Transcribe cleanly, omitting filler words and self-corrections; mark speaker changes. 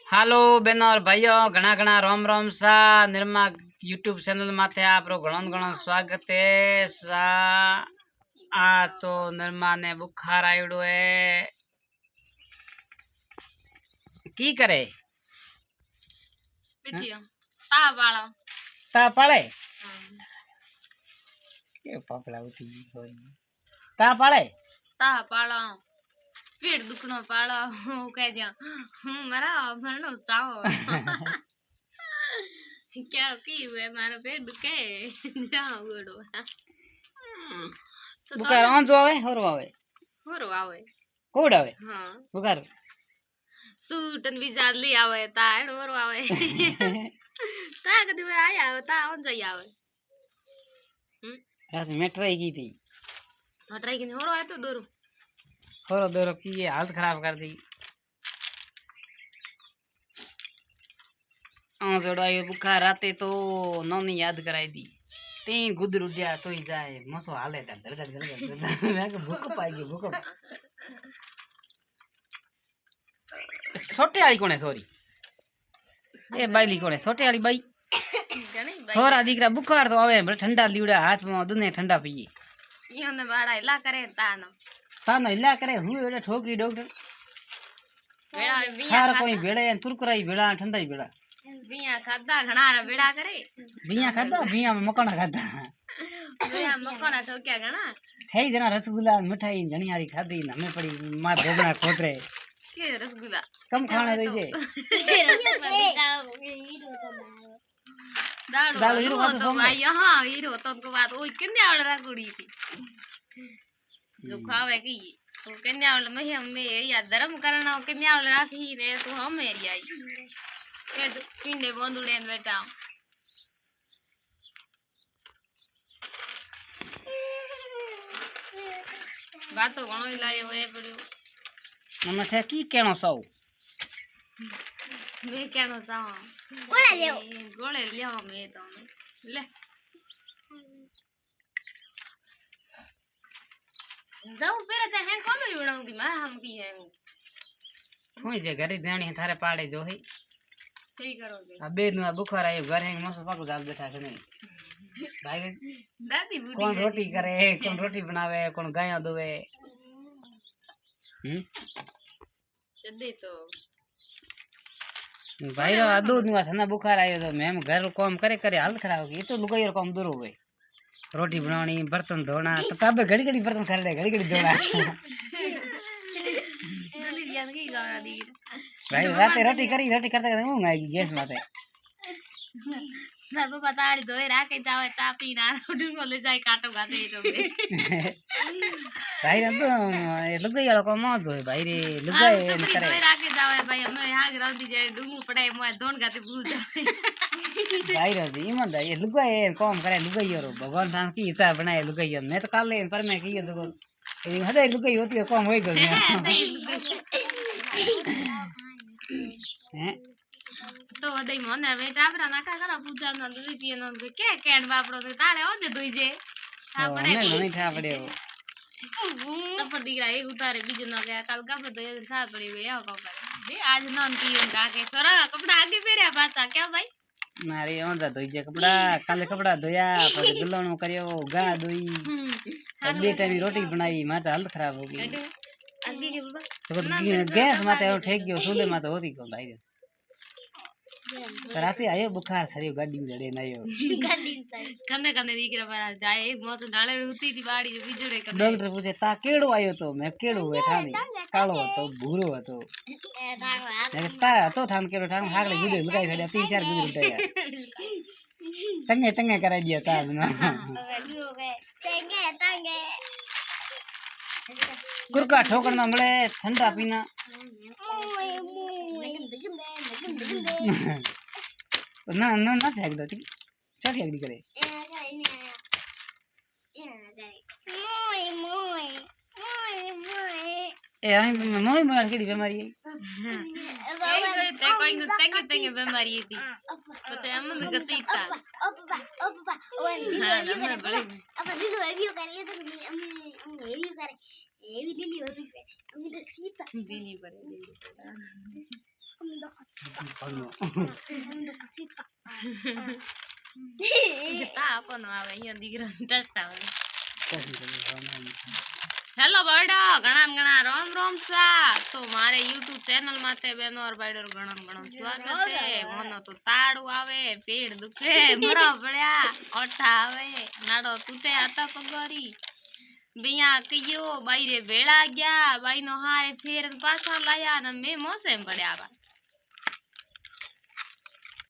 Speaker 1: हालो बहनों और भाइयों घना घना रोम रोम सा निर्मा यूट्यूब चैनल माथे आपरो घणो घणो स्वागत है सा। आ तो निर्मा ने बुखार आयोड़ो है की करे ता पाले के पापड़ा उठी होई ता पाले
Speaker 2: पेट दुखनो पाला हूँ कह दिया मरा मरनो चाहो क्या की हुए मारा पेट दुखे जाओ गोड़ो
Speaker 1: बुखार आन जो आवे होरो आवे कोड आवे
Speaker 2: हाँ
Speaker 1: बुखार
Speaker 2: सूटन भी जाली आवे ताड़ और आवे ता कदी वे आया ता ऑन जाई आवे
Speaker 1: रात में ट्राई की थी
Speaker 2: ट्राई की होरो आए तो दोरो
Speaker 1: होरो दोरो की ये हालत खराब कर दी जोड़ायो बुखार आते तो नौनी याद कराई दी तीन गुदर उड्या तो ही जाए मसो हाले था धर मैं को भूख पाएगी भूख छोटे वाली कौन है सॉरी ए बाईली कौन है छोटे वाली बाई छोरा दीकरा बुखार तो आवे ठंडा लीवड़ा हाथ में दुने ठंडा पिए
Speaker 2: ये ने बाड़ा इला करे
Speaker 1: तानो इला करे हूं एडे ठोकी डॉक्टर
Speaker 2: बेड़ा
Speaker 1: खार कोई बेड़े तुरकुराई बेड़ा ठंडा ही बेड़ा
Speaker 2: बिया खादा घणारा बेड़ा करे
Speaker 1: बिया खादा बिया में मकोना खादा
Speaker 2: बिया मकोना ठोक्या घणा
Speaker 1: थई जना रसगुल्ला मिठाई घणी हारी खादी न हमें पड़ी मार भोगना खोतरे
Speaker 2: के रसगुल्ला
Speaker 1: कम खाने दीजे
Speaker 2: दारू हीरो तो भाई हां हीरो तो को बात ओ किन्ने आवड़ कुड़ी थी जो खावे की तो किन्ने आवड़ में या धर्म करना किन्ने आवड़ राखी रे तो हम मेरी आई ये तो पिंडे बंदुड़े बेटा बात तो घणो लायो होए पड़ियो
Speaker 1: मने थे की केनो सौ
Speaker 2: मैं केनो सा गोले लियो मैं तो ले जाऊ फिर ते हैं कॉमेडी बनाऊंगी मैं हम की है
Speaker 1: कोई जे घरे देणी थारे पाड़े जो है
Speaker 2: सही करोगे
Speaker 1: अब बे नु बुखार आयो घर है मसो पाको जाल बैठा छने भाई
Speaker 2: दादी बूढ़ी
Speaker 1: कौन रोटी करे कौन रोटी बनावे कौन गाया दुवे
Speaker 2: चदे तो
Speaker 1: भाई रो दूध नु था ना बुखार आयो तो मैम घर काम करे करे हालत खराब होगी तो लुगाई काम दूर होवे रोटी बनानी बर्तन धोना तो काबे घड़ी घड़ी बर्तन कर ले घड़ी घड़ी धोना भाई राते रोटी करी रोटी करते करते ऊँग आएगी गैस माथे
Speaker 2: ना पापा ताड़ी धोए राखे जावे चा पीना डूंगो ले जाए काटो गाते तो
Speaker 1: भाई रे तो लुगाई वाला काम मत होए भाई रे लुगाई
Speaker 2: तो
Speaker 1: करे
Speaker 2: धोए राखे जावे भाई हमें यहां ग्राउंड जे डूंगो पड़े मोए दोन गाते भूल जावे
Speaker 1: भाई रे ईमान दा ये लुगाई काम करे लुगाई रो भगवान थान की इच्छा बनाए लुगाई मैं तो काल ले पर मैं की देखो ये हदे लुगाई होती है काम होई गयो हैं
Speaker 2: तो दई मन बेटा अपना ना का करा पूजा न दूध पिए न के केड बापड़ो तो ताळे हो जे दुई जे
Speaker 1: आपड़े नहीं था पड़े वो
Speaker 2: तो पर दिखरा एक उतारे बीज न गया कल का बदे था पड़ी गया का करे बे आज नाम की उनका के छोरा कपड़ा आगे फेरे पासा क्या भाई
Speaker 1: मारे ओन दा धोई जे कपड़ा काले कपड़ा धोया पर गुल्लण करियो गा धोई अगले टाइम रोटी बनाई माता हालत खराब हो गई
Speaker 2: आगे के बाबा
Speaker 1: तो गैस माते ठेक गयो चूल्हे माते होती को भाई राते आयो बुखार छड़ियो गाड़ी में जड़े नयो
Speaker 2: कने कने दिखरा पर जाए एक मौत डाले उती थी बाड़ी जो बिजड़े कर
Speaker 1: डॉक्टर पूछे ता केड़ो आयो तो मैं केड़ो है ठानी कालो હતો ભૂરો હતો मैं ता तो ठान केड़ो ठान हागले गुदे लगाई छड़िया तीन चार गुदे उठाया तंगे तंगे कराई दिया ता ना गुरका ठोकरना मिले ठंडा पीना ना ना ना फेंक दो ठीक चढ़ी अगली करे ए आई मोई मोई केडी बीमारी है
Speaker 2: ते कोई न तंगे तंगे बीमारी थी पता हम में गतीता हां ना बड़े अब वीडियो रिव्यू करिए तो हम रिव्यू करे ये भी लीली होती है हम तो सीता दीनी पर हम तो આપવાનો આવે અહીંયા દીકરા ટેસ્ટ આવે હેલો બર્ડો ઘણા રોમ રોમ સા તો મારે YouTube ચેનલ માથે બેનોર બાઈડર ઘણો સ્વાગત છે મનો તો તાળું આવે પેટ દુખે મરો પડ્યા ઓઠા આવે નાડો તૂટે આતા પગોરી બિયા કયો બાઈ રે વેળા ગયા બાઈ નો હારે ફેર પાછા લાયા ને મે મોસે પડ્યા